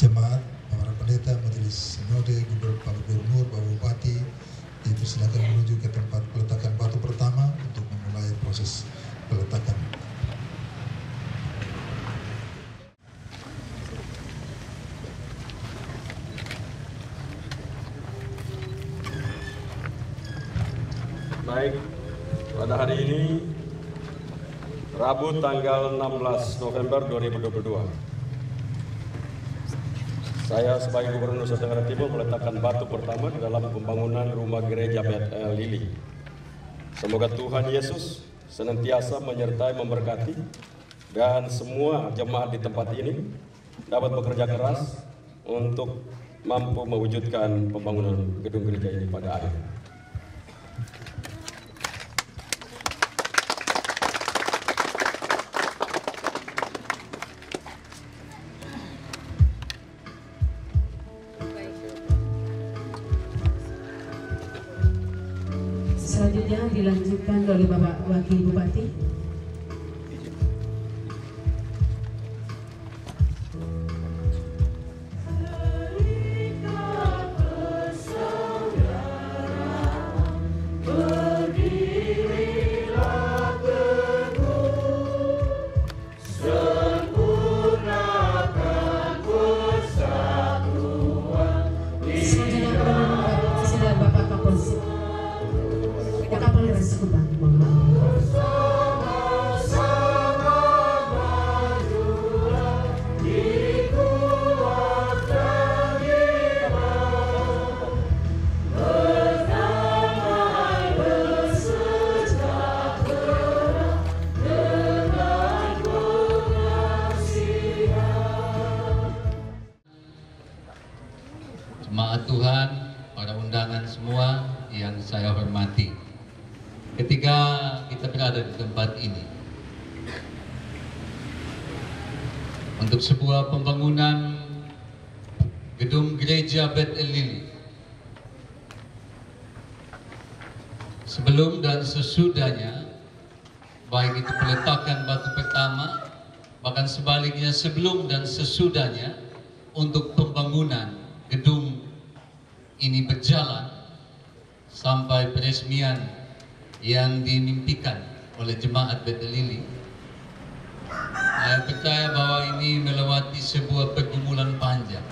jemaat, para pendeta, majelis sinode, Pak Gubernur, Pak Bupati, dipersilakan menuju ke tempat peletakan batu pertama untuk memulai proses peletakan. Baik, pada hari ini Rabu tanggal 16 November 2022, saya sebagai Gubernur Nusa Tenggara Timur meletakkan batu pertama dalam pembangunan rumah gereja Bethel Lili. Semoga Tuhan Yesus senantiasa menyertai, memberkati, dan semua jemaat di tempat ini dapat bekerja keras untuk mampu mewujudkan pembangunan gedung gereja ini pada akhirnya. Selanjutnya dilanjutkan oleh Bapak Wakil Bupati. Jemaat Tuhan, para undangan semua yang saya hormati, ketika kita berada di tempat ini untuk sebuah pembangunan gedung gereja Bethel Lili, sebelum dan sesudahnya, baik itu peletakan batu pertama, bahkan sebaliknya sebelum dan sesudahnya, untuk pembangunan gedung ini berjalan sampai peresmian yang dimimpikan oleh jemaat Bethel Lili. Saya percaya bahwa ini melewati sebuah pergumulan panjang.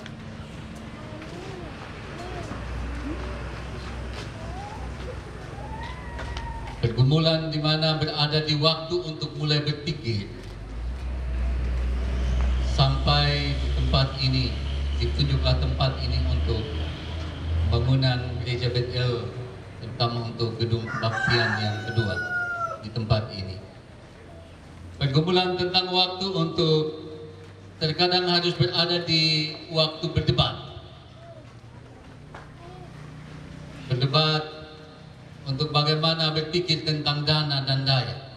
Pergumulan di mana berada di waktu untuk mulai berpikir sampai di tempat ini, ditunjuklah tempat ini untuk bangunan gereja Bethel, terutama untuk gedung kebaktian yang kedua di tempat ini. Pergumulan tentang waktu untuk terkadang harus berada di waktu berdebat. Berdebat untuk bagaimana berpikir tentang dana dan daya.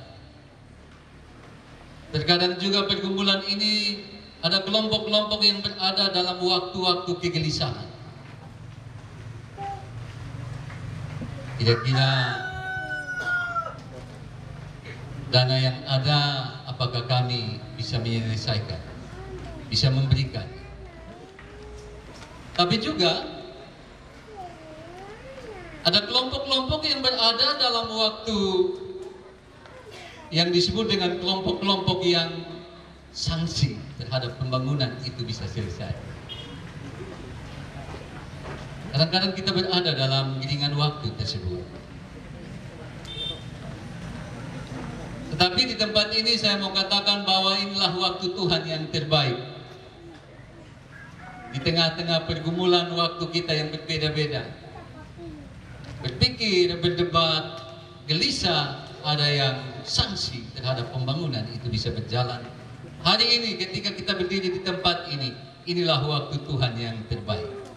Terkadang juga pergumulan ini ada kelompok-kelompok yang berada dalam waktu-waktu kegelisahan. Kira-kira dana yang ada, apakah kami bisa menyelesaikan, bisa memberikan. Tapi juga ada kelompok-kelompok yang berada dalam waktu yang disebut dengan kelompok-kelompok yang sanksi terhadap pembangunan itu bisa selesai. Kadang-kadang kita berada dalam giringan waktu tersebut. Tetapi di tempat ini saya mau katakan bahwa inilah waktu Tuhan yang terbaik. Di tengah-tengah pergumulan waktu kita yang berbeda-beda, berpikir, berdebat, gelisah, ada yang sanksi terhadap pembangunan itu bisa berjalan. Hari ini ketika kita berdiri di tempat ini, inilah waktu Tuhan yang terbaik.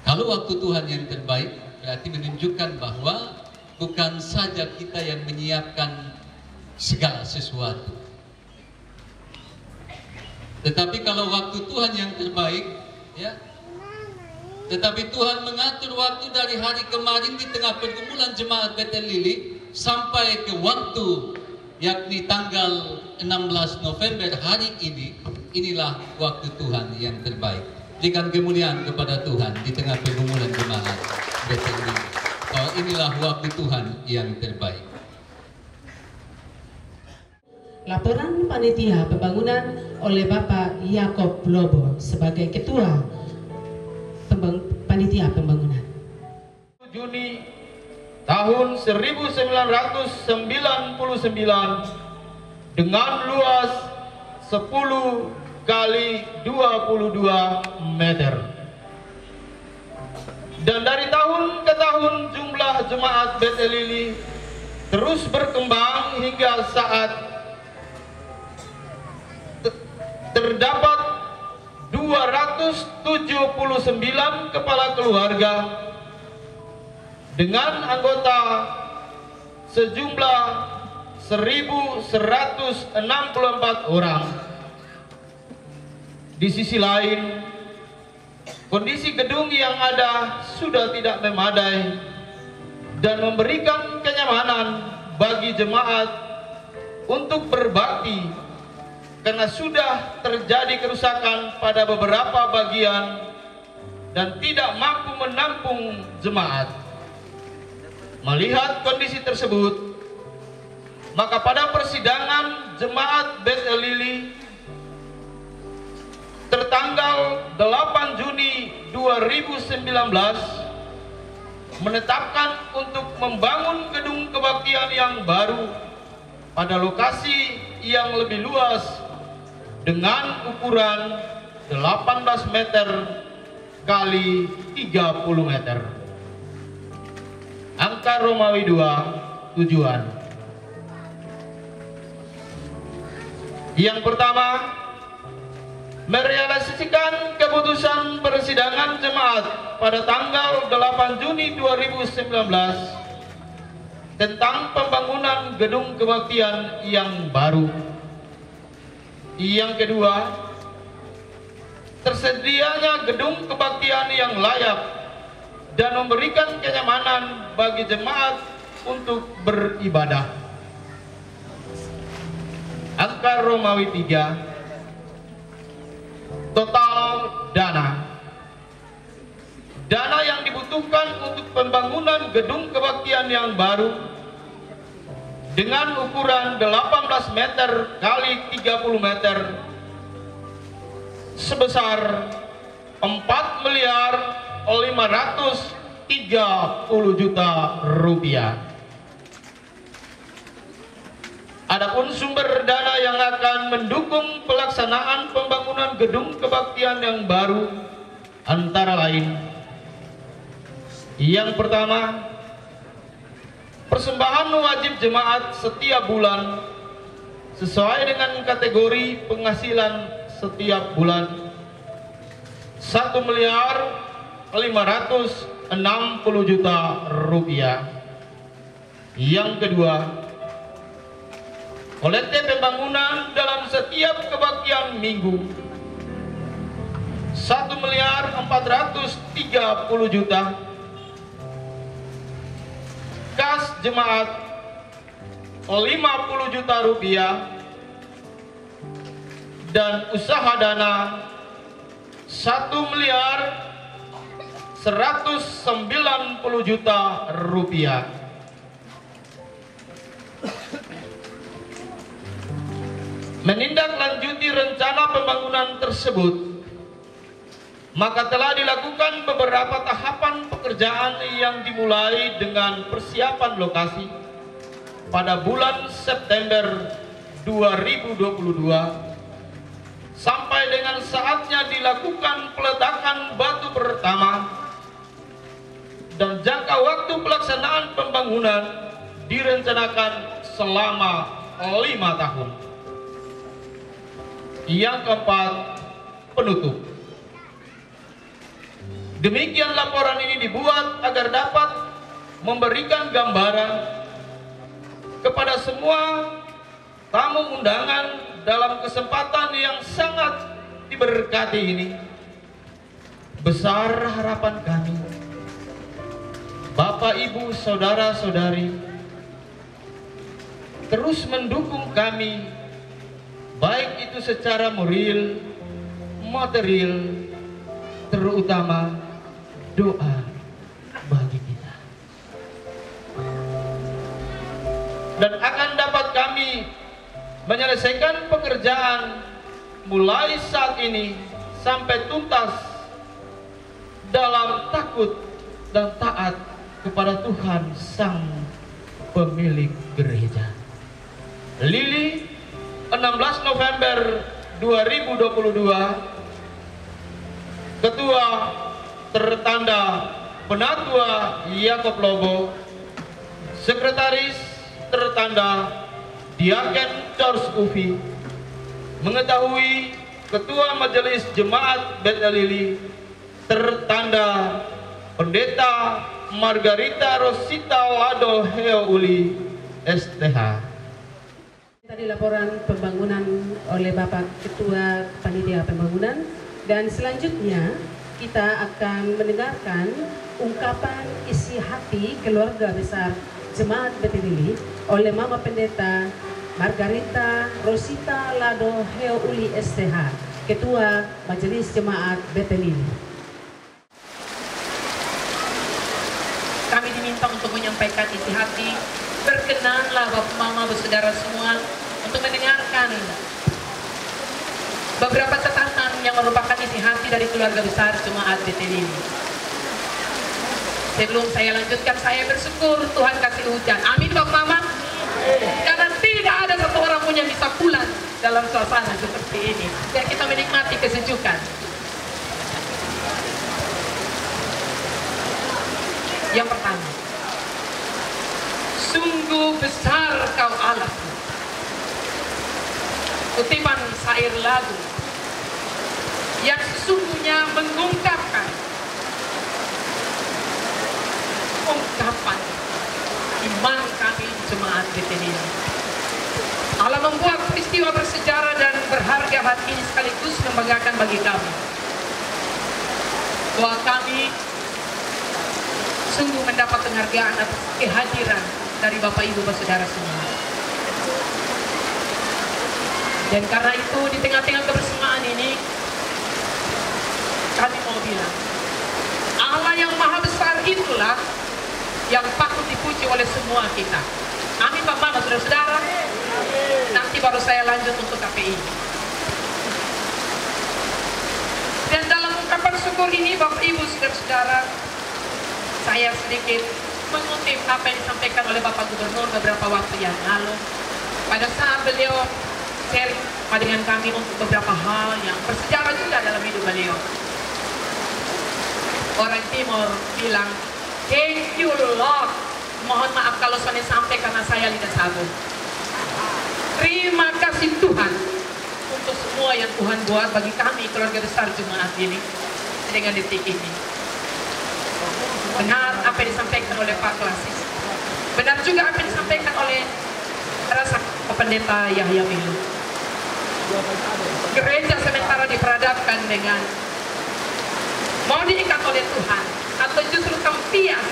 Kalau waktu Tuhan yang terbaik, berarti menunjukkan bahwa bukan saja kita yang menyiapkan segala sesuatu, tetapi kalau waktu Tuhan yang terbaik, ya, tetapi Tuhan mengatur waktu dari hari kemarin di tengah pergumulan jemaat Bethel Lili sampai ke waktu yakni tanggal 16 November hari ini, inilah waktu Tuhan yang terbaik. Berikan kemuliaan kepada Tuhan di tengah pergumulan jemaat Bethel ini. Bahwa inilah waktu Tuhan yang terbaik. Laporan panitia pembangunan oleh Bapak Yakob Lobo sebagai Ketua Panitia Pembangunan. Juni tahun 1999 dengan luas 10 kali 22 meter. Dan dari tahun ke tahun jumlah jemaat Bethel Lili terus berkembang hingga saat terdapat 279 kepala keluarga dengan anggota sejumlah 1.164 orang. Di sisi lain, kondisi gedung yang ada sudah tidak memadai dan memberikan kenyamanan bagi jemaat untuk berbakti karena sudah terjadi kerusakan pada beberapa bagian dan tidak mampu menampung jemaat. Melihat kondisi tersebut, maka pada persidangan jemaat Bethel Lili tertanggal 8 Juni 2019 menetapkan untuk membangun gedung kebaktian yang baru pada lokasi yang lebih luas dengan ukuran 18 meter kali 30 meter. Angka Romawi 2 tujuan. Yang pertama, merealisasikan keputusan persidangan jemaat pada tanggal 8 Juni 2019 tentang pembangunan gedung kebaktian yang baru. Yang kedua, tersedianya gedung kebaktian yang layak dan memberikan kenyamanan bagi jemaat untuk beribadah. Angka Romawi 3. Total dana yang dibutuhkan untuk pembangunan gedung kebaktian yang baru dengan ukuran 18 meter kali 30 meter sebesar 4.530 juta rupiah. Adapun sumber dana yang akan mendukung pelaksanaan pembangunan gedung kebaktian yang baru antara lain: yang pertama, persembahan wajib jemaat setiap bulan sesuai dengan kategori penghasilan setiap bulan 1.560 juta rupiah. Yang kedua, kolektif pembangunan dalam setiap kebaktian minggu 1.430 juta. Kas jemaat 50 juta rupiah dan usaha dana 1.190 juta rupiah. Menindaklanjuti rencana pembangunan tersebut, maka telah dilakukan beberapa tahapan pekerjaan yang dimulai dengan persiapan lokasi pada bulan September 2022 sampai dengan saatnya dilakukan peletakan batu pertama, dan jangka waktu pelaksanaan pembangunan direncanakan selama 5 tahun. Yang keempat, penutup. Demikian laporan ini dibuat agar dapat memberikan gambaran kepada semua tamu undangan dalam kesempatan yang sangat diberkati ini. Besar harapan kami, Bapak, Ibu, Saudara-saudari, terus mendukung kami, baik itu secara moral, material, terutama doa bagi kita. Dan akan dapat kami menyelesaikan pekerjaan mulai saat ini sampai tuntas dalam takut dan taat kepada Tuhan Sang Pemilik Gereja. Lili, 16 November 2022, Ketua tertanda Penatua Yakob Lobo, Sekretaris tertanda Diaken George Ufi, mengetahui Ketua Majelis Jemaat Bethel Lili tertanda Pendeta Margarita Rosita Lado Heo Uli STH. Tadi laporan pembangunan oleh Bapak Ketua Panitia Pembangunan, dan selanjutnya kita akan mendengarkan ungkapan isi hati keluarga besar Jemaat Bethel Lili oleh Mama Pendeta Margarita Rosita Lado Heo Uli STH, Ketua Majelis Jemaat Bethel Lili. Kami diminta untuk menyampaikan isi hati. Berkenanlah Bapak Mama bersaudara semua untuk mendengarkan beberapa catatan yang merupakan isi hati dari keluarga besar Jemaat Bethel Lili. Sebelum saya lanjutkan, saya bersyukur Tuhan kasih hujan. Amin Bapak Mama. Karena tidak ada satu orang pun yang bisa pulang dalam suasana seperti ini. Biar kita menikmati kesejukan. Yang pertama, sungguh besar Kau Allahku. Kutipan syair lagu yang sesungguhnya mengungkapkan ungkapan iman kami Jemaat Bethel Lili. Allah membuat peristiwa bersejarah dan berharga hati ini sekaligus membanggakan bagi kami, bahwa kami sungguh mendapat penghargaan atas kehadiran dari Bapak Ibu Saudara semua. Dan karena itu di tengah-tengah kebersamaan ini kami mau bilang, Allah yang maha besar itulah yang patut dipuji oleh semua kita. Amin Bapak Mama, saudara-saudara. Nanti baru saya lanjut untuk KPI. Dan dalam ungkapan syukur ini Bapak Ibu saudara-saudara, saya sedikit mengutip apa yang disampaikan oleh Bapak Gubernur beberapa waktu yang lalu pada saat beliau sharing dengan kami untuk beberapa hal yang bersejarah juga dalam hidup beliau. Orang Timur bilang, thank you Lord. Mohon maaf kalau saya sampai karena saya lidah sabu. Terima kasih Tuhan untuk semua yang Tuhan buat bagi kami keluarga besar Jemaat ini dengan detik ini. Benar apa yang disampaikan oleh Pak Klasis. Benar juga apa yang disampaikan oleh Rasa Pendeta Yahya Milu. Gereja sementara diperadabkan dengan mau diikat oleh Tuhan atau justru tempias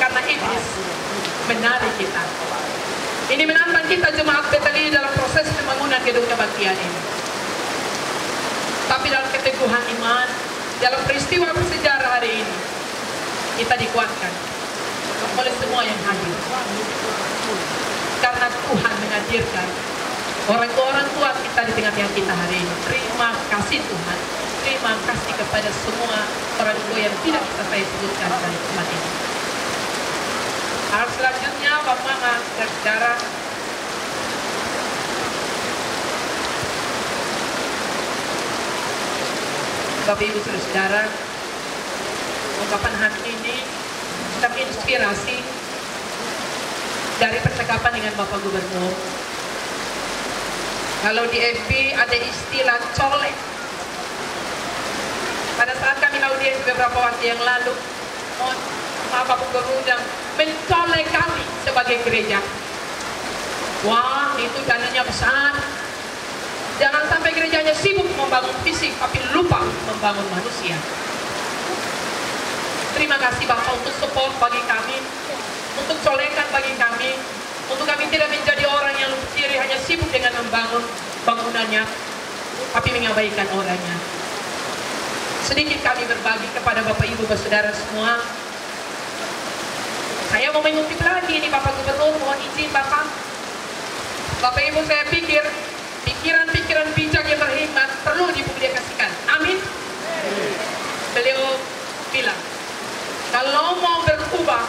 karena iblis menarik kita. Ini menantang kita Jemaat Bethel Lili dalam proses pembangunan gedung kebaktian ini. Tapi dalam keteguhan iman, dalam peristiwa bersejarah hari ini, kita dikuatkan oleh semua yang hadir. Karena Tuhan menghadirkan orang-orang kuat kita di tengah-tengah kita hari ini. Terima kasih Tuhan. Terima kasih kepada semua orang tua yang tidak bisa saya sebutkan dari tempat ini. Hal selanjutnya Bapak Mama dan saudara, Bapak Ibu saudara, ungkapan hari ini terinspirasi dari percakapan dengan Bapak Gubernur. Kalau di FB ada istilah colek. Pada saat kami audiens beberapa waktu yang lalu, Bapak Gubernur yang mencolek kami sebagai gereja. Wah, itu dananya besar. Jangan sampai gerejanya sibuk membangun fisik, tapi lupa membangun manusia. Terima kasih Bapak untuk support bagi kami, untuk colekan bagi kami, Untuk kami tidak menjadi orang yang kiri hanya sibuk dengan membangun bangunannya, tapi mengabaikan orangnya. Sedikit kami berbagi kepada Bapak Ibu Saudara semua. Saya mau mengutip lagi ini Bapak Gubernur, mohon izin Bapak. Bapak Ibu, saya pikir pikiran-pikiran bijak yang berhikmat perlu dipublikasikan. Amin. Beliau bilang, kalau mau berubah,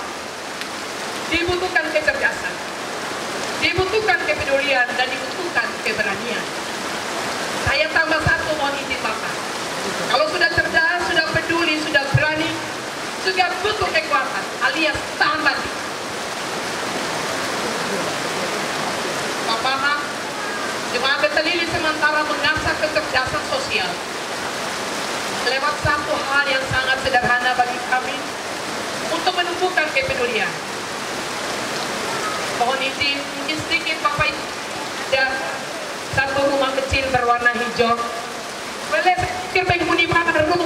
dibutuhkan kecerdasan, dibutuhkan kepedulian, dan dibutuhkan keberanian. Saya tambah satu, mohon izin Bapak. Kalau sudah cerdas, sudah peduli, sudah berani, juga butuh kekuatan alias tahan banting. Bapak, Jemaat Betel Lili sementara mengasah kecerdasan sosial lewat satu hal yang sangat sederhana bagi kami untuk menumbuhkan kepedulian. Mohon izin, mungkin sedikit Bapak Ibu, ada satu rumah kecil berwarna hijau. Boleh saya pikir penghuni baru.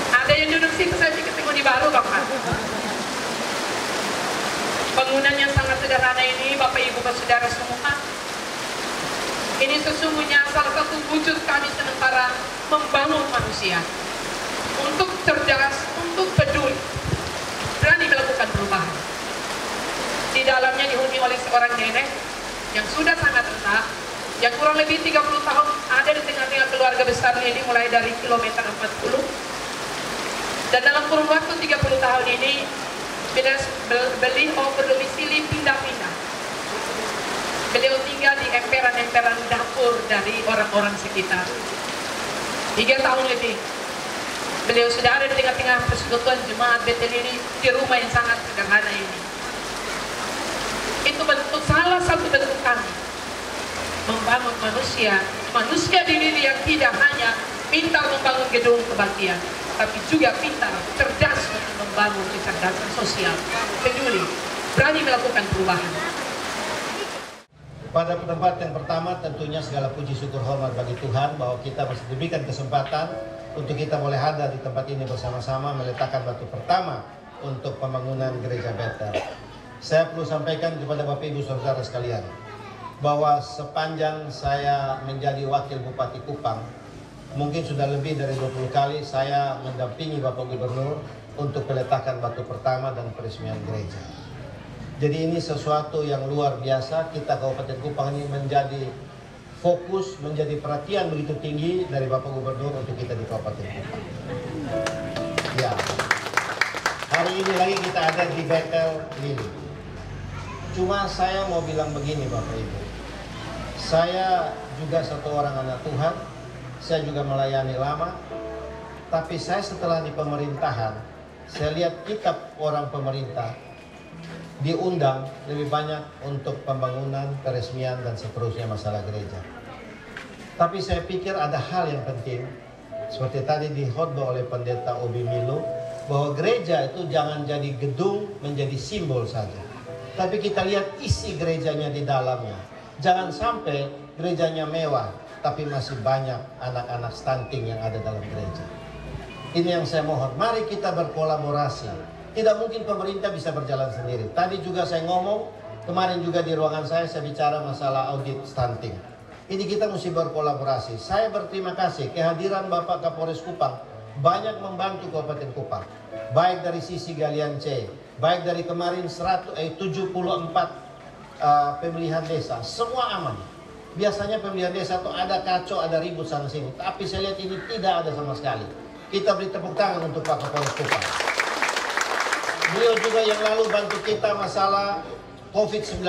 Ada yang duduk situ, saya pikir penghuni baru Bapak. Bangunan yang sangat sederhana ini Bapak Ibu Saudara semua, ini sesungguhnya salah satu wujud kami sementara membangun manusia untuk cerdas, untuk peduli, berani melakukan perubahan. Di dalamnya dihuni oleh seorang nenek yang sudah sangat renta, yang kurang lebih 30 tahun ada di tengah-tengah keluarga besar ini mulai dari kilometer 40. Dan dalam kurun waktu 30 tahun ini beliau berdomisili pindah-pindah. Beliau tinggal di emperan-emperan dapur dari orang-orang sekitar. 3 tahun lebih beliau sudah ada di tengah-tengah persekutuan jemaat Betel Lili di rumah yang sangat sederhana ini. Itu bentuk, salah satu bentuk kami membangun manusia di Lili yang tidak hanya pintar membangun gedung kebaktian, tapi juga pintar, cerdas untuk membangun kecerdasan sosial, peduli, berani melakukan perubahan. Pada tempat yang pertama tentunya segala puji syukur hormat bagi Tuhan bahwa kita masih diberikan kesempatan untuk kita boleh hadir di tempat ini bersama-sama meletakkan batu pertama untuk pembangunan gereja Betel. Saya perlu sampaikan kepada Bapak Ibu Saudara sekalian bahwa sepanjang saya menjadi wakil Bupati Kupang, mungkin sudah lebih dari 20 kali saya mendampingi Bapak Gubernur untuk peletakan batu pertama dan peresmian gereja. Jadi ini sesuatu yang luar biasa. Kita Kabupaten Kupang ini menjadi fokus, menjadi perhatian begitu tinggi dari Bapak Gubernur untuk kita di Kabupaten Kupang. Ya, hari ini lagi kita ada di Betel Lili. Cuma saya mau bilang begini Bapak Ibu, saya juga satu orang anak Tuhan, saya juga melayani lama, tapi saya setelah di pemerintahan, saya lihat kitab orang pemerintah diundang lebih banyak untuk pembangunan, peresmian, dan seterusnya masalah gereja. Tapi saya pikir ada hal yang penting, seperti tadi dikhotbah oleh Pendeta Obi Milo, bahwa gereja itu jangan jadi gedung menjadi simbol saja, tapi kita lihat isi gerejanya di dalamnya. Jangan sampai gerejanya mewah, tapi masih banyak anak-anak stunting yang ada dalam gereja. Ini yang saya mohon, mari kita berkolaborasi. Tidak mungkin pemerintah bisa berjalan sendiri. Tadi juga saya ngomong, kemarin juga di ruangan saya bicara masalah audit stunting. Ini kita mesti berkolaborasi. Saya berterima kasih kehadiran Bapak Kapolres Kupang banyak membantu Kabupaten Kupang. Baik dari sisi galian C, baik dari kemarin 74 pemilihan desa, semua aman. Biasanya pemilihan desa itu ada kacau, ada ribut sana sini. Tapi saya lihat ini tidak ada sama sekali. Kita beri tepuk tangan untuk Pak Kapolres Kupang. Beliau juga yang lalu bantu kita masalah COVID-19.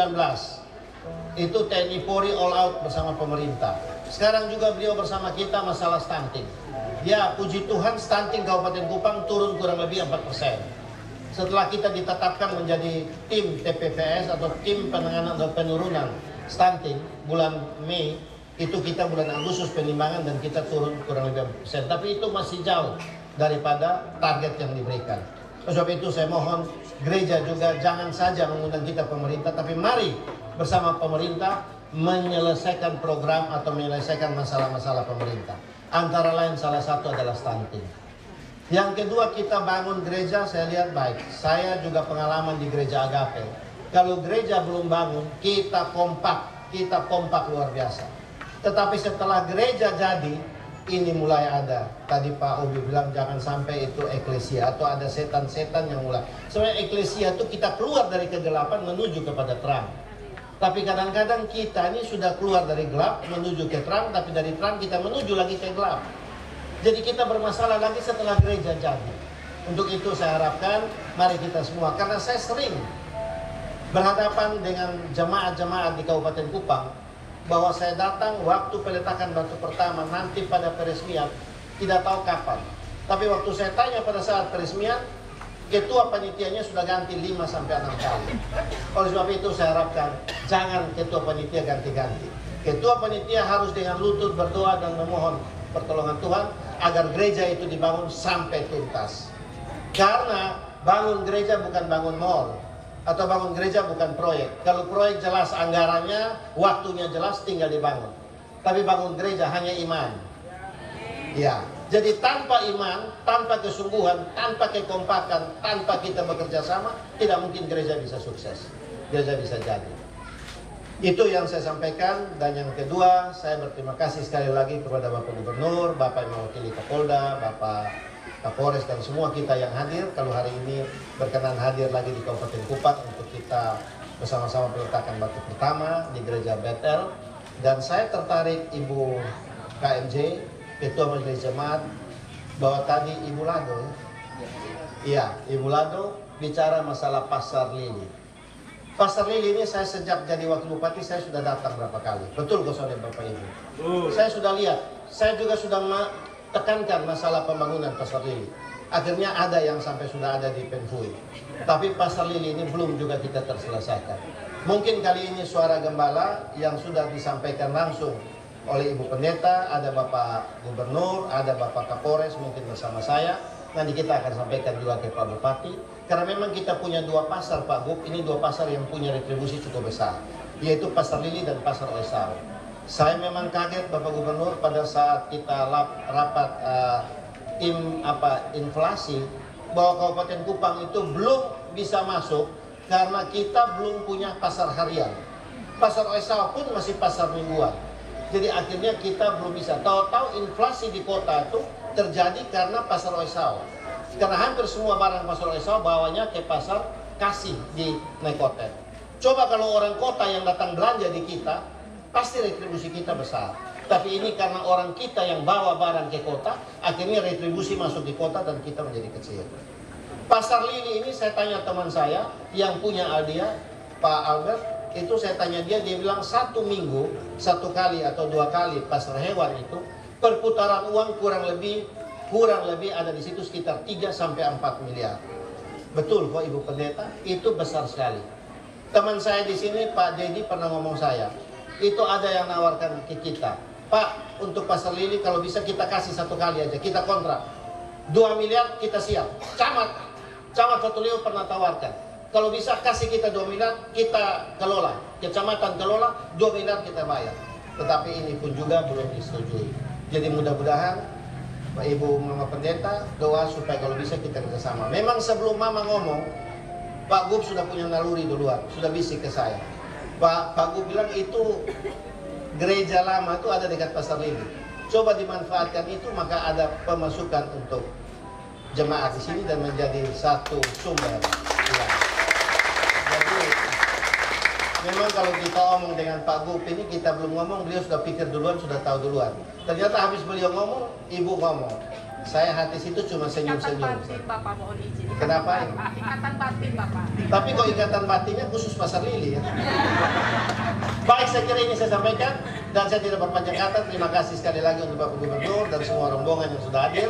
Itu TNI Polri all out bersama pemerintah. Sekarang juga beliau bersama kita masalah stunting. Ya, puji Tuhan stunting Kabupaten Kupang turun kurang lebih 4%. Setelah kita ditetapkan menjadi tim TPPS atau tim penanganan dan penurunan stunting bulan Mei, itu kita bulan Agustus penimbangan dan kita turun kurang lebih 4%. Tapi itu masih jauh daripada target yang diberikan. Sebab itu saya mohon gereja juga jangan saja mengundang kita pemerintah, tapi mari bersama pemerintah menyelesaikan program atau menyelesaikan masalah-masalah pemerintah. Antara lain salah satu adalah stunting. Yang kedua, kita bangun gereja, saya lihat baik. Saya juga pengalaman di gereja Agape. Kalau gereja belum bangun, kita kompak luar biasa. Tetapi setelah gereja jadi, ini mulai ada. Tadi Pak Obi bilang jangan sampai itu eklesia atau ada setan-setan yang mulai. Sebenarnya eklesia itu kita keluar dari kegelapan menuju kepada terang. Tapi kadang-kadang kita ini sudah keluar dari gelap menuju ke terang, tapi dari terang kita menuju lagi ke gelap. Jadi kita bermasalah lagi setelah gereja jadi. Untuk itu saya harapkan mari kita semua, karena saya sering berhadapan dengan jemaat-jemaat di Kabupaten Kupang, bahwa saya datang waktu peletakan batu pertama, nanti pada peresmian, tidak tahu kapan. Tapi waktu saya tanya pada saat peresmian, ketua panitianya sudah ganti 5-6 kali. Oleh sebab itu saya harapkan, jangan ketua panitia ganti-ganti. Ketua panitia harus dengan lutut berdoa dan memohon pertolongan Tuhan, agar gereja itu dibangun sampai tuntas. Karena bangun gereja bukan bangun mall, atau bangun gereja bukan proyek. Kalau proyek jelas anggarannya, waktunya jelas, tinggal dibangun. Tapi bangun gereja hanya iman. Ya, jadi tanpa iman, tanpa kesungguhan, tanpa kekompakan, tanpa kita bekerja sama, tidak mungkin gereja bisa sukses. Gereja bisa jadi. Itu yang saya sampaikan. Dan yang kedua, saya berterima kasih sekali lagi kepada Bapak Gubernur, Bapak yang mewakili Kapolda, Bapak Kapolres dan semua kita yang hadir. Kalau hari ini berkenan hadir lagi di Kabupaten Kupang untuk kita bersama-sama peletakan batu pertama di Gereja Bethel. Dan saya tertarik Ibu KMJ, Ketua Majelis Jemaat, bahwa tadi Ibu Lado, iya Ibu Lado bicara masalah Pasar Lili. Pasar Lili ini saya sejak jadi wakil bupati saya sudah datang berapa kali. Betul kok saudara Bapak Ibu. Saya sudah lihat, saya juga sudah tekankan masalah pembangunan Pasar Lili. Akhirnya ada yang sampai sudah ada di Penfui. Tapi Pasar Lili ini belum juga kita terselesaikan. Mungkin kali ini suara gembala yang sudah disampaikan langsung oleh Ibu Pendeta, ada Bapak Gubernur, ada Bapak Kapolres mungkin bersama saya. Nanti kita akan sampaikan juga ke Pak Bupati. Karena memang kita punya 2 pasar Pak Gub, ini 2 pasar yang punya retribusi cukup besar. Yaitu Pasar Lili dan Pasar Oesau. Saya memang kaget Bapak Gubernur pada saat kita rapat inflasi, bahwa Kabupaten Kupang itu belum bisa masuk karena kita belum punya pasar harian. Pasar Oesau pun masih pasar mingguan. Jadi akhirnya kita belum bisa. Tahu-tahu inflasi di kota itu terjadi karena Pasar Oesau. Karena hampir semua barang Pasar Oesau bawanya ke Pasar Kasih di Nekotet. Coba kalau orang kota yang datang belanja di kita, pasti retribusi kita besar. Tapi ini karena orang kita yang bawa barang ke kota, akhirnya retribusi masuk di kota dan kita menjadi kecil. Pasar Lili ini saya tanya teman saya yang punya Aldia, Pak Albert, itu saya tanya dia bilang 1 minggu 1 kali atau 2 kali pasar hewan itu perputaran uang kurang lebih ada di situ sekitar 3-4 miliar. Betul kok Ibu Pendeta, itu besar sekali. Teman saya di sini Pak Dedi pernah ngomong saya, itu ada yang nawarkan ke kita, Pak, untuk Pasar Lili kalau bisa kita kasih 1 kali aja, kita kontrak 2 miliar kita siap. Camat Fatulio pernah tawarkan, kalau bisa kasih kita 2 miliar kita kelola, kecamatan kelola 2 miliar kita bayar. Tetapi ini pun juga belum disetujui. Jadi mudah-mudahan Pak Ibu Mama Pendeta doa supaya kalau bisa kita bersama. Memang sebelum Mama ngomong, Pak Gub sudah punya naluri duluan, sudah bisik ke saya. Pak Gub bilang itu gereja lama itu ada dekat Pasar Lili. Coba dimanfaatkan itu, maka ada pemasukan untuk jemaat di sini dan menjadi satu sumber. Ya. Jadi memang kalau kita omong dengan Pak Gub ini kita belum ngomong, beliau sudah pikir duluan, sudah tahu duluan. Ternyata habis beliau ngomong, Ibu ngomong. Saya hati situ cuma senyum-senyum. Ikatan batin Bapak mohon izin. Kenapa? Ikatan batin Bapak. Tapi kok ikatan batinnya khusus Pasar Lili ya? Baik, saya kira ini saya sampaikan dan saya tidak berpanjang kata. Terima kasih sekali lagi untuk Bapak Gubernur dan semua rombongan yang sudah hadir.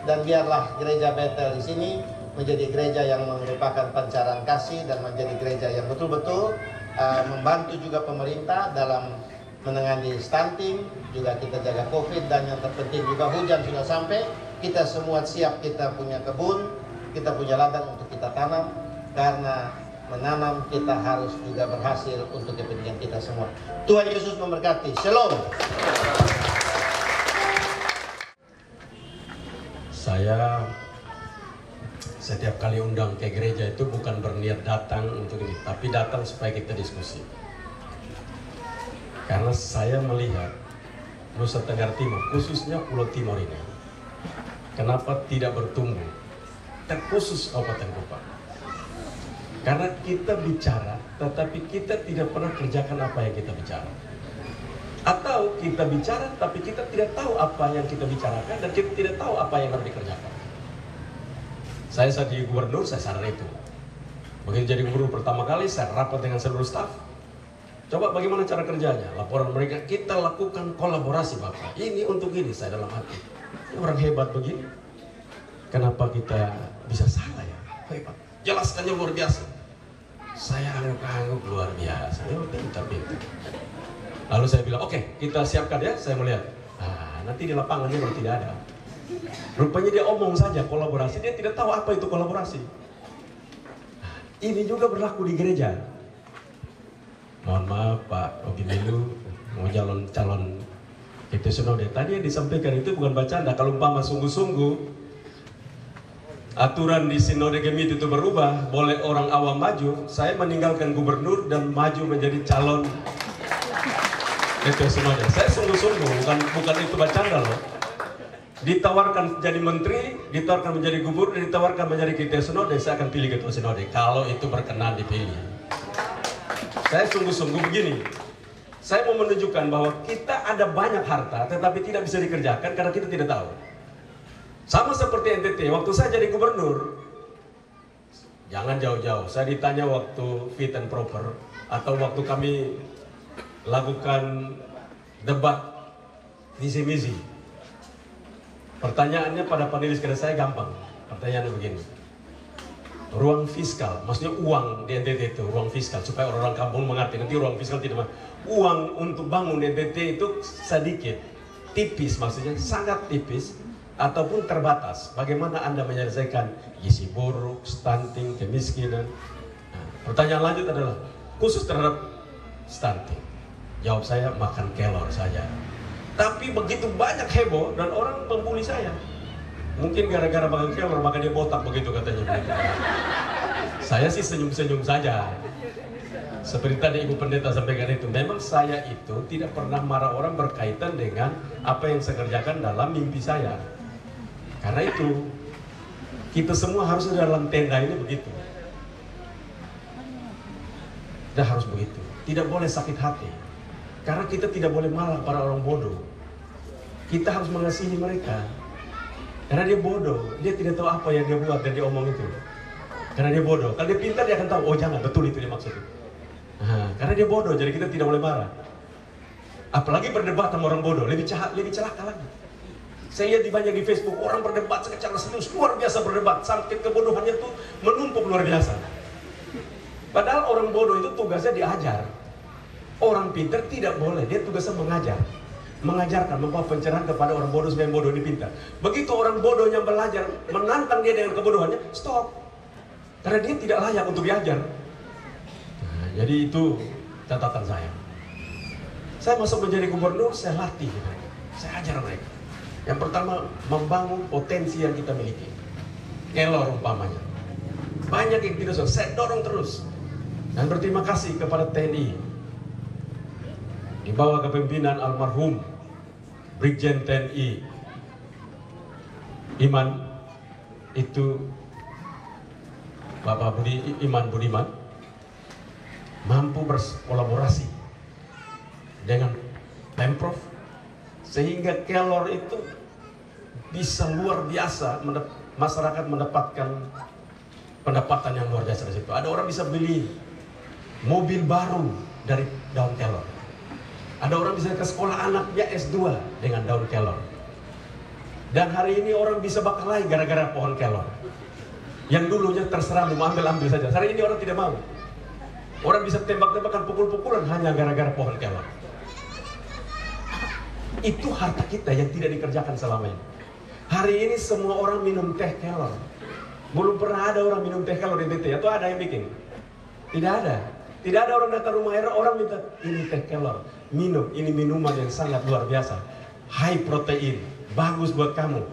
Dan biarlah Gereja Bethel di sini menjadi gereja yang merupakan pancaran kasih dan menjadi gereja yang betul-betul membantu juga pemerintah dalam menangani stunting, juga kita jaga COVID, dan yang terpenting juga hujan sudah sampai, kita semua siap, kita punya kebun, kita punya ladang untuk kita tanam, karena menanam kita harus juga berhasil untuk kepentingan kita semua. Tuhan Yesus memberkati. Shalom. setiap kali undang ke gereja itu bukan berniat datang untuk ini, tapi datang supaya kita diskusi. Karena saya melihat Nusa Tenggara Timur, khususnya Pulau Timur ini, kenapa tidak bertumbuh, terkhusus Kabupaten Kupang. Karena kita bicara, tetapi kita tidak pernah kerjakan apa yang kita bicara. Atau kita bicara, tapi kita tidak tahu apa yang kita bicarakan, dan kita tidak tahu apa yang harus dikerjakan. Saya saat jadi gubernur, saya sadar itu. Begitu jadi gubernur pertama kali, saya rapat dengan seluruh staf. Coba bagaimana cara kerjanya, laporan mereka, kita lakukan kolaborasi Bapak. Ini untuk ini, saya dalam hati. Ini orang hebat begini. Kenapa kita bisa salah ya? Hebat. Jelaskannya luar biasa. Saya angguk-angguk luar biasa. Ya, pintar-pintar. Lalu saya bilang, oke, kita siapkan ya, saya melihat. Nah, nanti di lapangannya kalau tidak ada. Rupanya dia omong saja kolaborasi, dia tidak tahu apa itu kolaborasi. Nah, ini juga berlaku di gereja. Mohon maaf Pak Robi Milu, mau calon itu sinode. Tadi yang disampaikan itu bukan bercanda. Kalau umpama sungguh-sungguh aturan di sinode gemit itu berubah, boleh orang awam maju, saya meninggalkan gubernur dan maju menjadi calon itu sinode. Saya sungguh-sungguh, bukan itu bercanda loh. Ditawarkan jadi menteri, ditawarkan menjadi gubernur, ditawarkan menjadi ketua sinode, saya akan pilih ketua sinode kalau itu berkenan dipilih. Saya sungguh-sungguh begini. Saya mau menunjukkan bahwa kita ada banyak harta tetapi tidak bisa dikerjakan karena kita tidak tahu. Sama seperti NTT, waktu saya jadi gubernur, jangan jauh-jauh, saya ditanya waktu fit and proper atau waktu kami lakukan debat visi misi. Pertanyaannya pada panelis kerja saya gampang. Pertanyaannya begini. Ruang fiskal, maksudnya uang di NTT itu, ruang fiskal, supaya orang-orang kampung mengerti. Nanti ruang fiskal tidak, uang untuk bangun di NTT itu sedikit, tipis maksudnya, sangat tipis, ataupun terbatas. Bagaimana Anda menyelesaikan gizi buruk, stunting, kemiskinan? Nah, pertanyaan lanjut adalah, khusus terhadap stunting. Jawab saya, makan kelor saja. Tapi begitu banyak heboh dan orang membuli saya. Mungkin gara-gara makan kelor maka dia botak begitu katanya. Saya sih senyum-senyum saja. Seperti tadi Ibu Pendeta sampaikan itu, memang saya itu tidak pernah marah orang berkaitan dengan apa yang saya kerjakan dalam mimpi saya. Karena itu kita semua harus dalam tenda ini begitu. Dan harus begitu. Tidak boleh sakit hati. Karena kita tidak boleh marah pada orang bodoh. Kita harus mengasihi mereka. Karena dia bodoh, dia tidak tahu apa yang dia buat dan dia omong itu. Karena dia bodoh. Kalau dia pintar dia akan tahu, oh jangan, betul itu dia maksudnya. Nah, karena dia bodoh, jadi kita tidak boleh marah. Apalagi berdebat sama orang bodoh, lebih celaka lagi. Saya lihat banyak di Facebook, orang berdebat secara serius, luar biasa berdebat. Sampai kebodohannya itu menumpuk luar biasa. Padahal orang bodoh itu tugasnya diajar. Orang pintar tidak boleh, dia tugasnya mengajar. Mengajarkan, membawa pencerahan kepada orang bodoh supaya yang bodoh ini pintar. Begitu orang bodohnya belajar, menantang dia dengan kebodohannya, stop. Karena dia tidak layak untuk diajar. Nah, jadi itu catatan saya. Saya masuk menjadi gubernur, saya latih mereka. Saya ajar mereka. Yang pertama, membangun potensi yang kita miliki. Kelor umpamanya. Banyak yang tidak suka, saya dorong terus. Dan berterima kasih kepada TNI. Di bawah kepemimpinan almarhum Brigjen TNI Iman, itu Bapak Iman Budiman, mampu berkolaborasi dengan Pemprov sehingga kelor itu bisa luar biasa, masyarakat mendapatkan pendapatan yang luar biasa di situ. Ada orang bisa beli mobil baru dari daun kelor. Ada orang bisa ke sekolah anaknya S2 dengan daun kelor. Dan hari ini orang bisa berkelahi gara-gara pohon kelor. Yang dulunya terserah mau ambil saja. Hari ini orang tidak mau. Orang bisa tembak-tembakan, pukul-pukulan hanya gara-gara pohon kelor. Itu harta kita yang tidak dikerjakan selama ini. Hari ini semua orang minum teh kelor. Belum pernah ada orang minum teh kelor di NTT. Atau ada yang bikin? Tidak ada. Tidak ada orang datang rumah orang minta ini teh kelor. Minum, ini minuman yang sangat luar biasa. High protein, bagus buat kamu,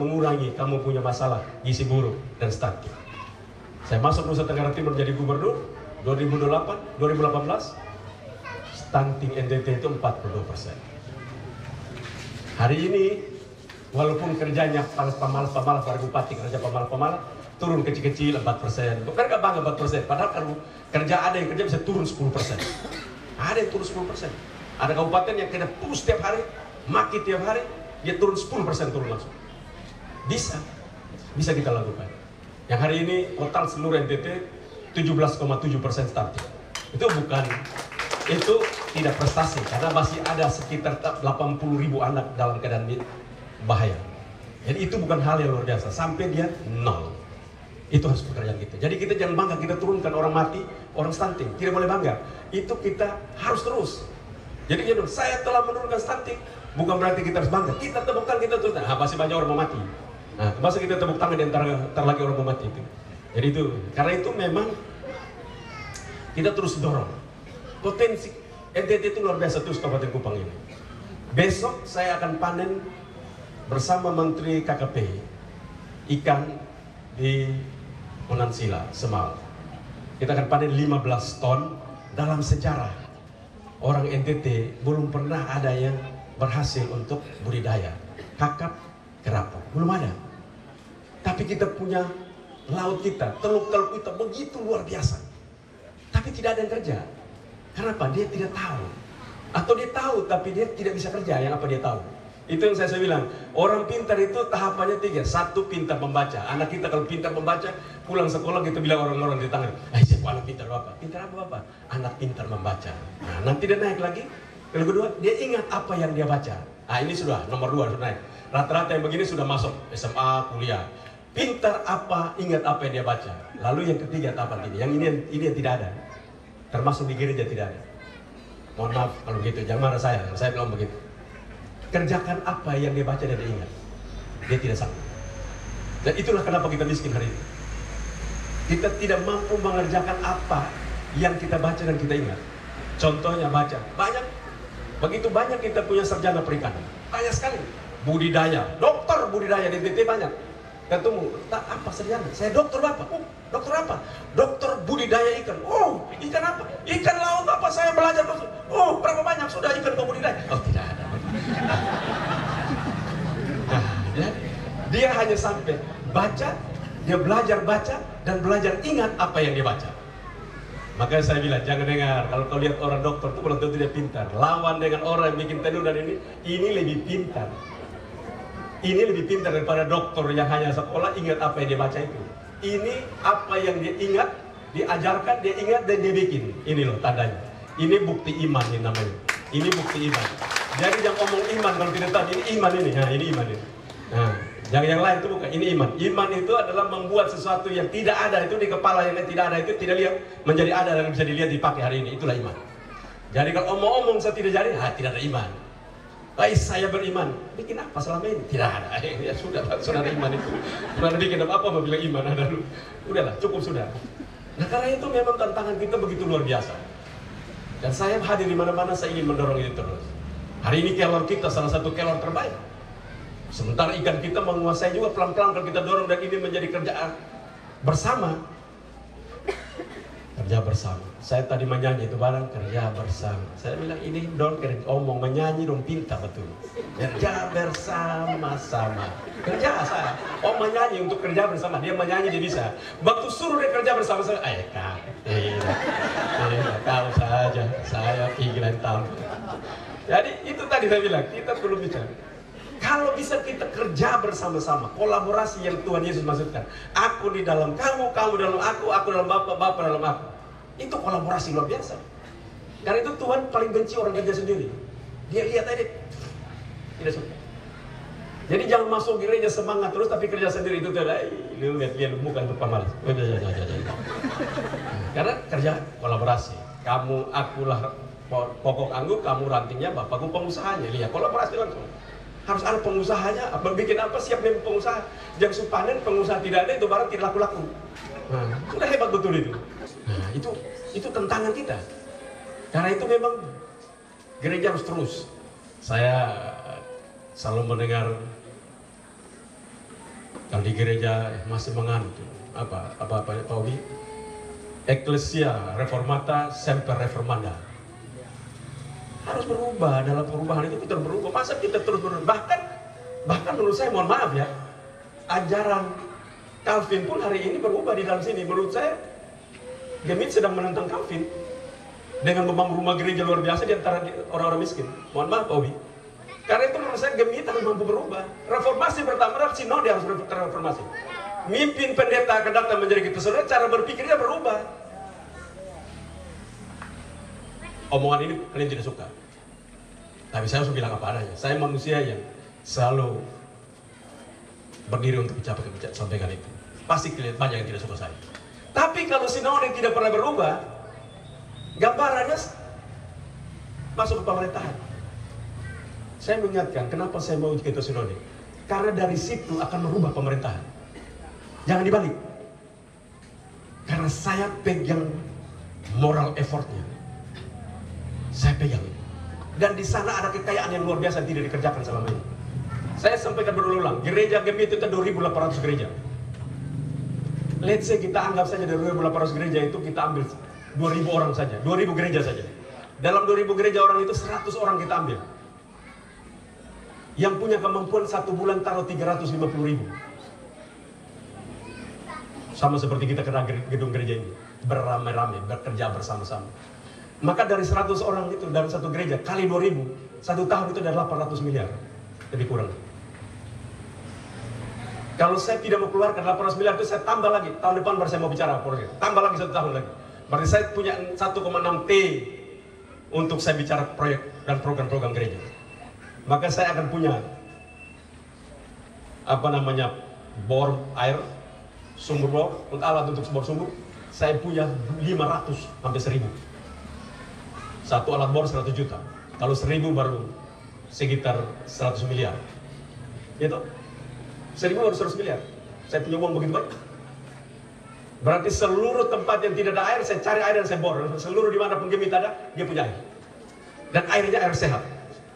mengurangi kamu punya masalah gizi buruk dan stunting. Saya masuk Nusa Tenggara Timur jadi gubernur 2018, stunting NTT itu 42%. Hari ini walaupun kerjanya pemalas para bupati kerja pemalas turun kecil-kecil 4%. Bukan gak bangga 4%, padahal kalau kerja ada yang kerja bisa turun 10%. Ada yang turun 10%. Ada kabupaten yang kena push setiap hari, maki tiap hari, dia turun 10% turun langsung. Bisa kita lakukan. Yang hari ini total seluruh NTT 17,7% stunting. Itu tidak prestasi karena masih ada sekitar 80.000 anak dalam keadaan bahaya. Jadi itu bukan hal yang luar biasa sampai dia nol. Itu harus pekerjaan kita. Jadi kita jangan bangga kita turunkan orang mati, orang stunting. Tidak boleh bangga. Itu kita harus terus. Jadi saya telah menurunkan stunting. Bukan berarti kita harus bangga. Kita tepuk tangan, kita terus. Nah, masih banyak orang mau mati. Nah, masa kita tepuk tangan di antara lagi orang mau mati itu. Jadi itu, karena itu memang kita terus dorong. Potensi NTT itu luar biasa terus Kabupaten Kupang ini. Besok saya akan panen bersama Menteri KKP ikan di Monansila, Semal. Kita akan panen 15 ton. Dalam sejarah orang NTT belum pernah ada yang berhasil untuk budidaya kakap kerapu, belum ada. Tapi kita punya laut kita, teluk-teluk kita begitu luar biasa. Tapi tidak ada yang kerja. Kenapa? Dia tidak tahu. Atau dia tahu tapi dia tidak bisa kerja yang apa dia tahu. Itu yang saya bilang, orang pintar itu tahapannya 3. 1, pintar membaca. Anak kita kalau pintar membaca, pulang sekolah kita bilang orang-orang di tangan, siapa anak pintar Bapak? Pintar apa Bapak? Anak pintar membaca. Nah, nanti dia naik lagi. Yang kedua, dia ingat apa yang dia baca. Nah, ini sudah nomor 2 sudah naik. Rata-rata yang begini sudah masuk SMA, kuliah. Pintar apa, ingat apa yang dia baca. Lalu yang ketiga tahapan ini. Yang ini yang tidak ada. Termasuk di gereja tidak ada. Mohon maaf kalau begitu, jangan marah saya bilang begitu. Kerjakan apa yang dia baca dan dia ingat. Dia tidak sanggup. Dan itulah kenapa kita miskin hari ini. Kita tidak mampu mengerjakan apa yang kita baca dan kita ingat. Contohnya baca. Banyak. Begitu banyak kita punya sarjana perikanan. Banyak sekali. Budidaya. Dokter budidaya di NTT banyak. Ketemu, apa sarjana? Saya dokter Bapak. Oh, dokter apa? Dokter budidaya ikan. Oh, ikan apa? Ikan laut apa? Saya belajar. Oh, berapa banyak sudah ikan kau budidaya? Oh, tidak ada. Nah, ya, dia hanya sampai baca, dia belajar baca dan belajar ingat apa yang dia baca. Makanya saya bilang jangan dengar kalau kau lihat orang dokter itu belum tentu dia pintar. Lawan dengan orang yang bikin tenun dan ini lebih pintar. Ini lebih pintar daripada dokter yang hanya sekolah ingat apa yang dia baca itu. Ini apa yang dia ingat, diajarkan, dia ingat dan dia bikin. Ini loh tandanya. Ini bukti iman ini namanya. Ini bukti iman. Jadi jangan ngomong iman kalau tidak tahu ini iman ini. Nah, ini iman ini. Nah, jangan yang lain itu bukan. Ini iman. Iman itu adalah membuat sesuatu yang tidak ada itu di kepala yang tidak ada itu tidak lihat menjadi ada dan bisa dilihat dipakai hari ini. Itulah iman. Jadi kalau omong-omong saya tidak jadi, tidak ada iman. Baik saya beriman, bikin apa selama ini? Tidak ada. Ya sudah, saudara iman itu. Saudara bikin apa mau bilang iman ada dulu. Udahlah, cukup sudah. Nah karena itu memang tantangan kita begitu luar biasa. Dan saya hadir di mana-mana saya ingin mendorong itu terus. Hari ini kelor kita salah satu kelor terbaik. Sementara ikan kita menguasai juga pelan-pelan kalau kita dorong dan ini menjadi kerjaan bersama. Kerja bersama. Saya tadi menyanyi itu barang kerja bersama. Saya bilang ini dong omong menyanyi dong pintar betul. Kerja bersama-sama. Kerja saya. Oh menyanyi untuk kerja bersama. Dia menyanyi dia bisa. Waktu suruh dia kerja bersama-sama. Kau saja. Saya pinggiran tahu. Jadi itu tadi saya bilang kita perlu bicara. Kalau bisa kita kerja bersama-sama, kolaborasi yang Tuhan Yesus maksudkan. Aku di dalam kamu, kamu dalam aku dalam Bapa, Bapa dalam aku. Itu kolaborasi luar biasa. Karena itu Tuhan paling benci orang kerja sendiri. Dia lihat aja, tidak suka. Jadi jangan masuk gereja semangat terus tapi kerja sendiri itu tidak. Lu lihat dia bukan untuk pemalas. Karena kerja kolaborasi. Kamu, akulah pokok anggur, kamu rantingnya, bapakku pengusahanya. Lihat kolaborasi langsung. Harus ada pengusahanya, bikin apa siap memang pengusaha. Jangan panen pengusaha tidak ada itu barang tidak laku-laku. Nah, sudah hebat betul itu. Nah, itu tantangan kita. Karena itu memang gereja harus terus. Saya selalu mendengar kalau di gereja masih menganut apa Pak Obi, Ecclesia Reformata Semper Reformanda. Harus berubah, dalam perubahan itu kita berubah. Masa kita terus berubah? Bahkan menurut saya, mohon maaf ya, ajaran Calvin pun hari ini berubah di dalam sini. Menurut saya, Gemit sedang menentang Calvin dengan membangun rumah gereja luar biasa di antara orang-orang miskin. Mohon maaf Pak Obi. Karena itu menurut saya Gemit harus mampu berubah. Reformasi pertama adalah sinode harus reformasi. Mimpin pendeta akan datang menjadi kita saudara, cara berpikirnya berubah. Omongan ini kalian tidak suka, tapi saya harus bilang apa adanya. Saya manusia yang selalu berdiri untuk sampaikan itu. Pasti kalian banyak yang tidak suka saya. Tapi kalau sinode tidak pernah berubah, gambarannya masuk ke pemerintahan. Saya mengingatkan kenapa saya mau ke sinode, karena dari situ akan merubah pemerintahan. Jangan dibalik, karena saya pegang moral effortnya. Saya pegang itu. Dan di sana ada kekayaan yang luar biasa yang tidak dikerjakan selama ini. Saya sampaikan berulang-ulang, gereja Gemit itu 2.800 gereja. Let's say kita anggap saja dari 2.800 gereja itu kita ambil 2.000 orang saja, 2.000 gereja saja. Dalam 2.000 gereja orang itu 100 orang kita ambil. Yang punya kemampuan 1 bulan taruh 350.000. Sama seperti kita kena gedung gereja ini, beramai-ramai, bekerja bersama-sama. Maka dari 100 orang itu, dari satu gereja, kali 2.000, satu tahun itu ada 800 miliar. Lebih kurang. Kalau saya tidak mau keluarkan 800 miliar itu, saya tambah lagi. Tahun depan baru saya mau bicara proyek. Tambah lagi 1 tahun lagi. Berarti saya punya 1,6 T untuk saya bicara proyek dan program-program gereja. Maka saya akan punya bor air, sumber bor, untuk alat untuk bor sumur. Saya punya 500 sampai 1.000. Satu alat bor 100 juta. Kalau 1.000 baru sekitar 100 miliar. Gitu. 1.000 baru 100 miliar. Saya punya uang begitu banyak. Berarti seluruh tempat yang tidak ada air, saya cari air dan saya bor. Seluruh di mana pun Gemit ada, dia punya air. Dan airnya air sehat.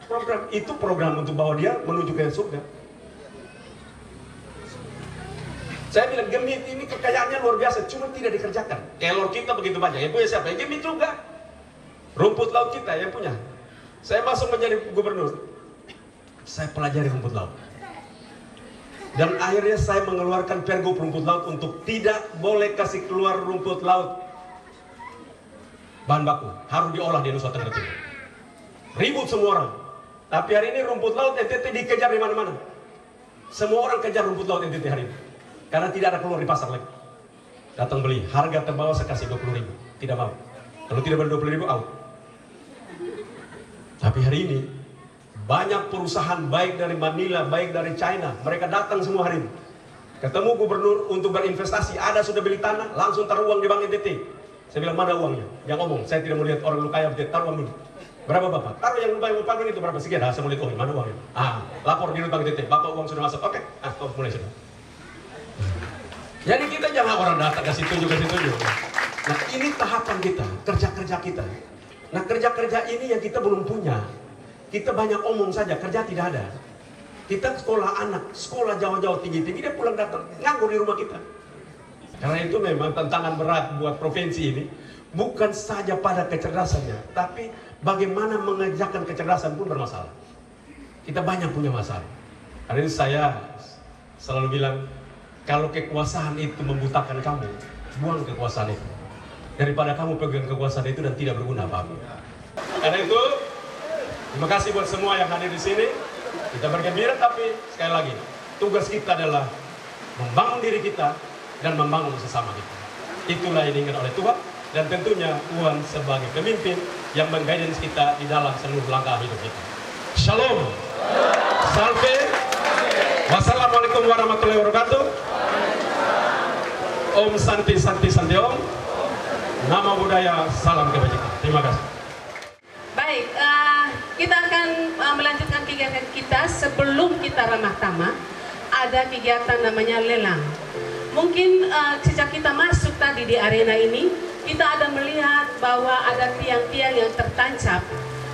Program itu program untuk bawa dia menuju ke surga. Saya bilang Gemit ini kekayaannya luar biasa, cuma tidak dikerjakan. Kelor kita begitu banyak. Yang punya siapa? Gemit juga. Rumput laut kita yang punya. Saya masuk menjadi gubernur, saya pelajari rumput laut. Dan akhirnya saya mengeluarkan pergub rumput laut untuk tidak boleh kasih keluar rumput laut bahan baku, harus diolah di Nusa Tenggara Timur. Ribut semua orang. Tapi hari ini rumput laut NTT dikejar di mana-mana. Semua orang kejar rumput laut NTT hari ini, karena tidak ada keluar di pasar lagi. Datang beli, harga terbawah saya kasih 20.000, tidak mau. Kalau tidak beli 20.000 out. Tapi hari ini banyak perusahaan baik dari Manila, baik dari China, mereka datang semua hari ini. Ketemu gubernur untuk berinvestasi, ada sudah beli tanah, langsung taruh uang di Bank NTT. Saya bilang mana uangnya? Yang ngomong, saya tidak mau lihat orang lu kaya, taruh uang dulu. Berapa Bapak? Taruh yang lupa yang itu berapa? Sekian, saya mau lihat uangnya, mana uangnya? Lapor di Bank NTT, Bapak uang sudah masuk, oke, mulai sudah. Jadi kita jangan orang datang kasih tunjuk. Nah ini tahapan kita, kerja-kerja kita. Nah kerja-kerja ini yang kita belum punya. Kita banyak omong saja, kerja tidak ada. Kita sekolah anak, sekolah jauh-jauh tinggi-tinggi, dia pulang datang, nganggur di rumah kita. Karena itu memang tantangan berat buat provinsi ini. Bukan saja pada kecerdasannya, tapi bagaimana mengerjakan kecerdasan pun bermasalah. Kita banyak punya masalah. Hari ini saya selalu bilang, kalau kekuasaan itu membutakan kamu, buang kekuasaan itu. Daripada kamu pegang kekuasaan itu dan tidak berguna apa-apa. Karena itu, terima kasih buat semua yang hadir di sini. Kita bergembira, tapi sekali lagi, tugas kita adalah membangun diri kita dan membangun sesama kita. Itulah yang diinginkan oleh Tuhan, dan tentunya Tuhan sebagai pemimpin yang mengguidance kita di dalam seluruh langkah hidup kita. Shalom. Salve. Wassalamualaikum warahmatullahi wabarakatuh. Om Santi Santi Santi Om. Nama budaya, salam kebajikan. Terima kasih. Baik, kita akan melanjutkan kegiatan kita. Sebelum kita ramah tamah, ada kegiatan namanya lelang. Mungkin sejak kita masuk tadi di arena ini, kita ada melihat bahwa ada tiang-tiang yang tertancap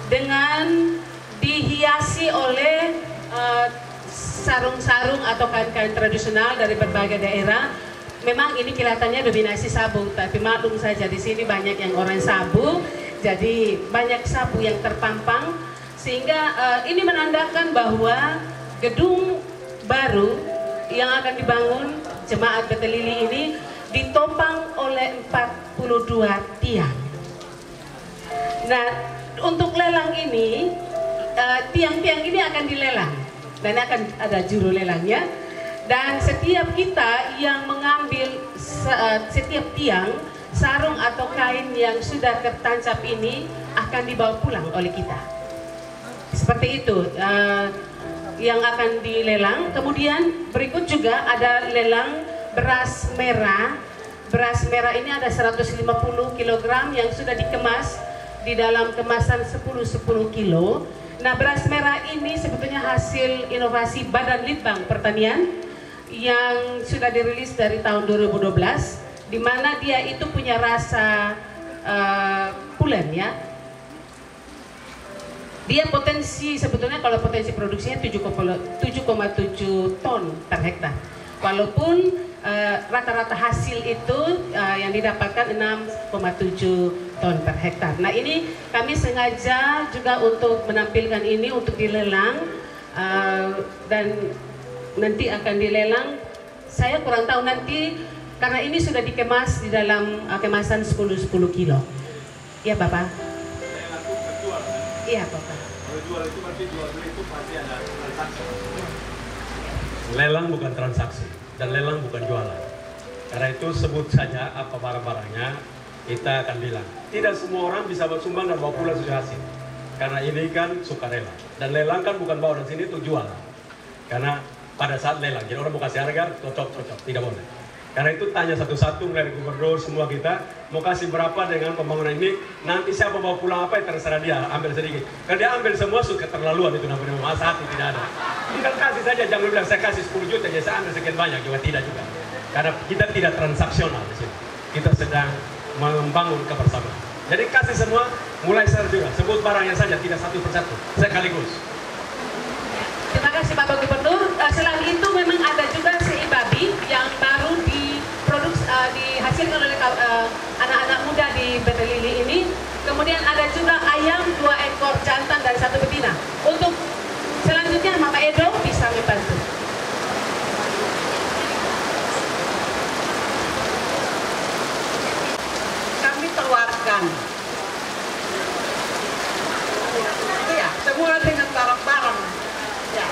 dengan dihiasi oleh sarung-sarung atau kain-kain tradisional dari berbagai daerah. Memang ini kelihatannya dominasi sabu, tapi maklum saja di sini banyak yang orang sabu, jadi banyak sabu yang terpampang, sehingga ini menandakan bahwa gedung baru yang akan dibangun Jemaat Betel Lili ini ditopang oleh 42 tiang. Nah, untuk lelang ini, tiang-tiang ini akan dilelang dan akan ada juru lelangnya. Dan setiap kita yang mengambil setiap tiang, sarung atau kain yang sudah tertancap ini akan dibawa pulang oleh kita. Seperti itu yang akan dilelang. Kemudian berikut juga ada lelang beras merah. Beras merah ini ada 150 kg yang sudah dikemas di dalam kemasan 10 kilo. Nah, beras merah ini sebetulnya hasil inovasi Badan Litbang Pertanian yang sudah dirilis dari tahun 2012, di mana dia itu punya rasa pulen ya. Dia potensi sebetulnya kalau potensi produksinya 7,7 ton per hektar. Walaupun rata-rata hasil itu yang didapatkan 6,7 ton per hektar. Nah, ini kami sengaja juga untuk menampilkan ini untuk dilelang dan nanti akan dilelang. Saya kurang tahu nanti karena ini sudah dikemas di dalam kemasan 10 kilo. Iya, Bapak? Iya, Bapak. Kalau jual itu berarti jual beli itu pasti ada transaksi. Lelang bukan transaksi dan lelang bukan jualan. Karena itu sebut saja apa barang-barangnya, kita akan bilang. Tidak semua orang bisa bersumbang dan bawa pulang sudah hasil. Karena ini kan sukarela. Dan lelang kan bukan bawa dari sini itu jualan. Karena pada saat lelang, jadi orang mau kasih harga, cocok, tidak boleh. Karena itu tanya satu-satu mulai gubernur semua kita, mau kasih berapa dengan pembangunan ini, nanti siapa bawa pulang apa, terserah dia, ambil sedikit. Kalau dia ambil semua, suka keterlaluan itu namanya, masa hati tidak ada. Tinggal kasih saja, jangan bilang saya kasih 10 juta, jadi saya ambil sekian banyak, juga tidak juga. Karena kita tidak transaksional di sini. Kita sedang membangun kebersamaan. Jadi kasih semua, mulai share juga, sebut barangnya saja, tidak satu persatu, sekaligus. Terima kasih Bapak Gubernur. Selain itu memang ada juga sei babi yang baru dihasilkan oleh anak-anak muda di Betel Lili ini. Kemudian ada juga ayam 2 ekor jantan dan 1 betina. Untuk selanjutnya Mama Edo bisa membantu. Kami tawarkan, ya, semula dengan barang-barang. Ya.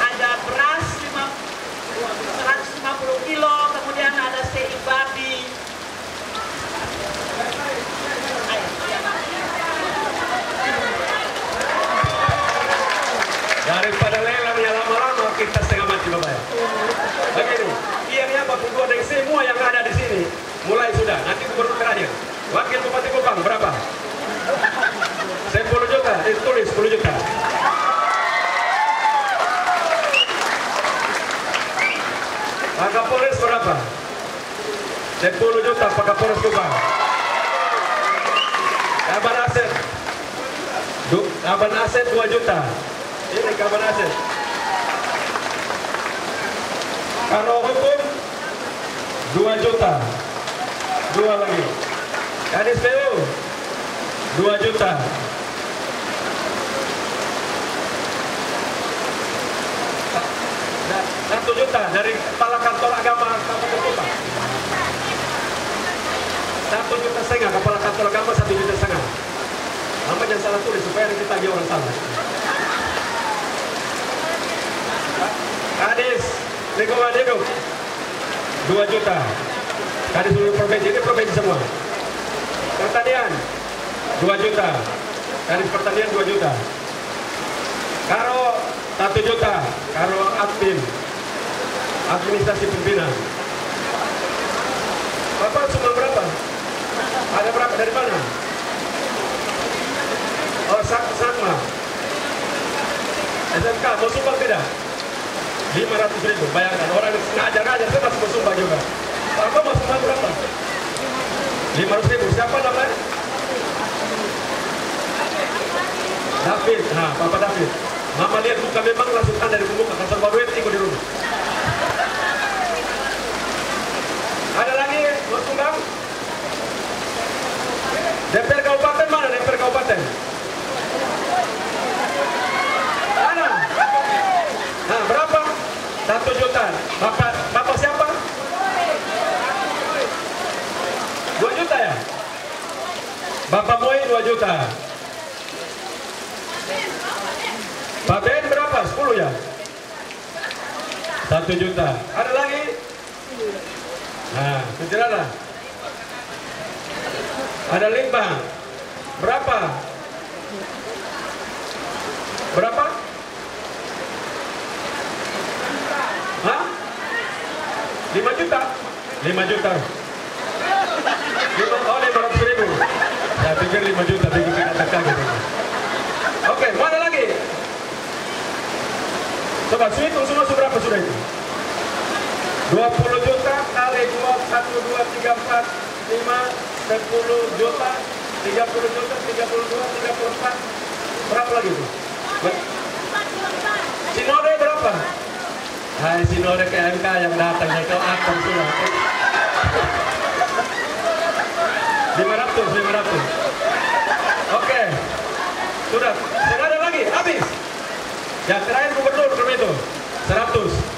Ada beras 150 kilo, kemudian ada sei babi. Daripada lelangnya lama-lama, kita setengah mati bayar. Begini, ianya Bapak Gubernur dan semua yang ada di sini, mulai sudah, nanti gubernur terakhir. Wakil Bupati Kupang, berapa? 10 juta, ditulis 10 juta. Pak Kapolres berapa? 10 juta Pak Kapolres Kupang. Kaban Aset 2 juta. Ini Kaban Aset. Karo Hukum 2 juta. 2 lagi. Kadis PU 2 juta. Dan 1 juta dari Kepala Kantor Agama Kabupaten Kupang. 1,5 juta Kepala Kantor Agama 1,5 juta. Nama jangan salah tulis supaya kita tagih orang salah. Kadis Lingkungan Hidup 2 juta. Kadis seluruh provinsi, ini provinsi semua. Pertanian 2 juta. Kadis Pertanian 2 juta. Karo 1 juta. Karo admin, administrasi pimpinan. Bapak cuma berapa? Ada berapa dari mana? Oh, sama. SMK mau sumbang tidak? 500.000. Bayangkan orang ngajar-ngajar saya masih mau sumbang juga. Bapak mau sumbang berapa? 500.000. Siapa namanya? David. Nah, Bapak David. Mama lihat muka memang langsung ada di muka. Kantor baru itu ikut di rumah. Ada lagi, Mas Tunggang? DPR Kabupaten mana? DPR Kabupaten? Mana? Nah, berapa? 1 juta. Bapak siapa? 2 juta ya? Bapak Moy 2 juta. Pak Ben berapa? 10 ya? 1 juta. Ada lagi? Nah, bicara. Ada 5. Berapa? Berapa? Hah? 5 juta? 5 juta. 500.000. Saya pikir 5 juta, pikir kata gitu. Oke, mana lagi? Coba hitung semua berapa sudah itu? 20 juta kali 2, 1, 2, 3, 4, 5, 10 juta, 30 juta, 32, 34. Berapa lagi itu? Sinode berapa? Hai, Sinode ke MK yang datang itu akan sudah. 500. Oke. Sudah ada lagi, habis. Yang terakhir gubernur belum itu. 100.